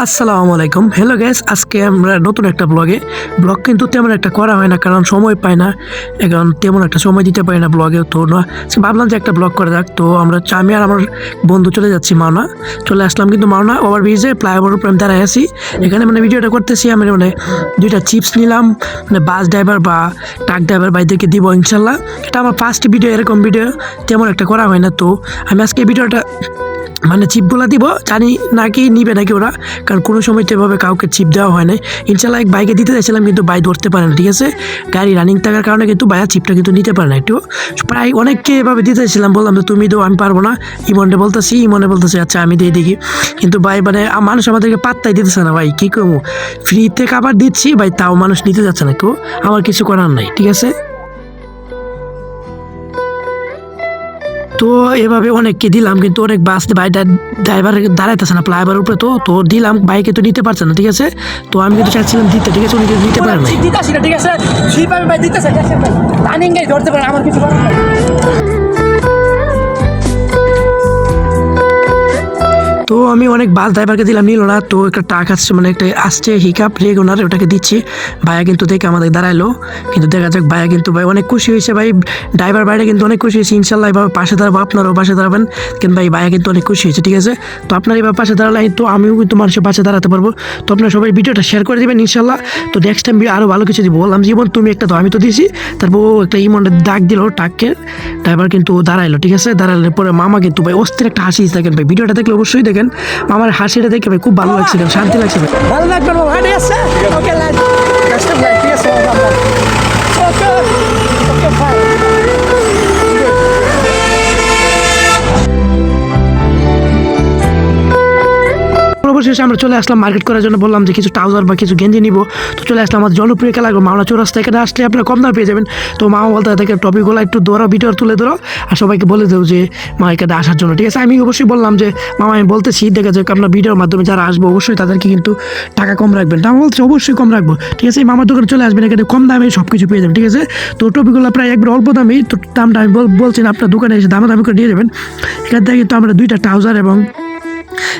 আসসালামু আলাইকুম। Hello guys, আজকে আমরা নতুন একটা ব্লগ কিন্তু তেমন একটা করা হয় না, কারণ সময় পাই না, এখন তেমন একটা সময় দিতে পারি না ব্লগে। তো না ভাবলাম যে একটা ব্লগ করা যাক। তো আমি আর আমার বন্ধু চলে যাচ্ছি মাওনা, চলে আসলাম কিন্তু মাওনা ওভার ব্রিজে ফ্লাইওভার উপরে আমি দাঁড়ায় আছি। এখানে ভিডিওটা করতেছি আমি, দুইটা চিপস নিলাম, বাস ড্রাইভার বা ট্রাক ড্রাইভার ভাইদেরকে দিব ইনশাল্লাহ। এটা আমার ফার্স্ট ভিডিও, এরকম ভিডিও তেমন একটা করা হয় না। তো আমি আজকে ভিডিওটা চিপগুলো দিব, জানি নাকি নিবে নাকি ওরা, কারণ কোনো সময় তো এভাবে কাউকে চিপ দেওয়া হয় না। ইনশাল্লাহ এক বাইকে দিতে চাইছিলাম কিন্তু বাই ধরতে পারে না, ঠিক আছে, গাড়ি রানিং থাকার কারণে কিন্তু বাইয়া চিপটা কিন্তু নিতে পারে না। একটু প্রায় অনেককে এভাবে দিতে চাইছিলাম, বললাম যে তুমি দাও, আমি পারবো না। ইমনে বলতেছি আচ্ছা আমি দিয়ে দেখি, কিন্তু ভাই মানুষ আমাদেরকে পাত্তাই দিতেছে না ভাই, কী করবো, ফ্রিতে খাবার দিচ্ছি ভাই, তাও মানুষ নিতে যাচ্ছে না কেউ, আমার কিছু করার নাই, ঠিক আছে। তো এভাবে অনেককে দিলাম, কিন্তু অনেক বাস বাইটা ড্রাইভার দাঁড়াইতেছে না ফ্লাইওভার উপরে, তো দিলাম, বাইকে তো নিতে পারছে না, ঠিক আছে। তো আমি কিন্তু চাচ্ছিলাম দিতে, ঠিক আছে, উনি কিন্তু নিতে পারে না, ঠিক আছে, ধরতে পারে, আমার কিছু করার নাই। তো আমি অনেক বাস ড্রাইভারকে দিলাম, নিল না। তো একটা ট্রাক আসছে, একটা আসছে হিকাপ রেগুনার, ওটাকে দিচ্ছি। ভাইয়া কিন্তু দেখে আমাদের দাঁড়াইলো, কিন্তু দেখা যাক, ভাইয়া কিন্তু ভাই অনেক খুশি হয়েছে, ভাই ড্রাইভার ভাইরা কিন্তু অনেক খুশি হয়েছে। ইনশাল্লাহ এবার পাশে দাঁড়াবো, আপনারাও পাশে দাঁড়াবেন, কিন্তু ভাইয়া কিন্তু অনেক খুশি হয়েছে, ঠিক আছে। তো আপনার এবার পাশে দাঁড়ালে তো আমিও কিন্তু মানুষের পাশে দাঁড়াতে পারবো। তো আপনারা সবাই ভিডিওটা শেয়ার করে দেবেন ইনশাল্লাহ। তো নেক্সট টাইম আরও ভালো কিছু দিব, বললাম জীবন তুমি একটা তো আমি তো দিছি। তারপর ও একটা ইমনের ডাক দিল ট্রাককে, ড্রাইভার কিন্তু দাঁড়াইলো, ঠিক আছে। দাঁড়ালে পরে মামা কিন্তু ভাই অস্থির একটা হাসি থাকেন ভাই, ভিডিওটা দেখলে অবশ্যই দেখেন। আমার হাসিটা দেখে ভাই খুব ভালো লাগছে, শান্তি লাগছে ভাই, ভালো লাগবে বাবা, ঠিক আছে। ওকে লাইক কাস্টম লাইক, ঠিক আছে, ওকে ওকে ফাইন। অবশেষে আমরা চলে আসলাম মার্কেট করার জন্য, বললাম যে কিছু ট্রাউজার বা কিছু গেঞ্জি নিব। তো চলে আসলাম আমাদের জনপ্রিয় খেলা মাওনা চৌরাস্তা, এখানে আসলে আপনারা কম দামে পেয়ে যাবেন। তো মামা বলতে থাকে টপিকগুলো একটু ধরো, ভিডিও তুলে ধরো, আর সবাইকে বলে দেবো যে মা এখানে আসার জন্য, ঠিক আছে। আমি অবশ্যই বললাম যে মামা আমি বলতেছি, দেখা যাক আপনার ভিডিওর মাধ্যমে যারা আসবো অবশ্যই তাদেরকে কিন্তু টাকা কম রাখবেন। মামা বলছে অবশ্যই কম রাখবো, ঠিক আছে। মামার দোকানে চলে আসবেন, এখানে কম দামে সব কিছু পেয়ে যাবেন, ঠিক আছে। তো টপিকগুলো প্রায় একবার অল্প দামেই, তো দামটা আমি বলছি না, আপনার দোকানে এসে দামি করে নিয়ে যাবেন। এখান থেকে কিন্তু আমরা দুইটা ট্রাউজার এবং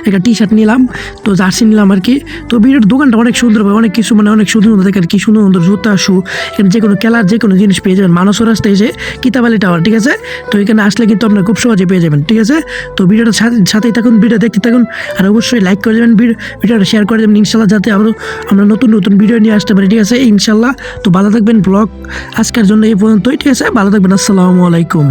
একটা টি শার্ট নিলাম, তো জার্সি নিলাম আর কি। তো ভিডিওর দোকানটা অনেক সুন্দর, অনেক কিছু অনেক সুন্দর সুন্দর দেখেন, কি সুন্দর সুন্দর জুতা শু, এখানে যে কোনো খেলার যে কোনো জিনিস পেয়ে যাবেন। মানস রাস্তায় এসে কিতাবালি টাওয়ার, ঠিক আছে। তো এখানে আসলে কিন্তু আপনারা খুব সহজে পেয়ে যাবেন, ঠিক আছে। তো ভিডিওটা সাথেই থাকুন, ভিডিও দেখতে থাকুন, আর অবশ্যই লাইক করে দেবেন, ভিডিওটা শেয়ার করে দেবেন ইনশাল্লাহ, যাতে আমরা নতুন নতুন ভিডিও নিয়ে আসতে পারি, ঠিক আছে ইনশাল্লাহ। তো ভালো থাকবেন, ব্লগ আজকের জন্য এই পর্যন্তই, ঠিক আছে, ভালো থাকবেন, আসসালামু আলাইকুম।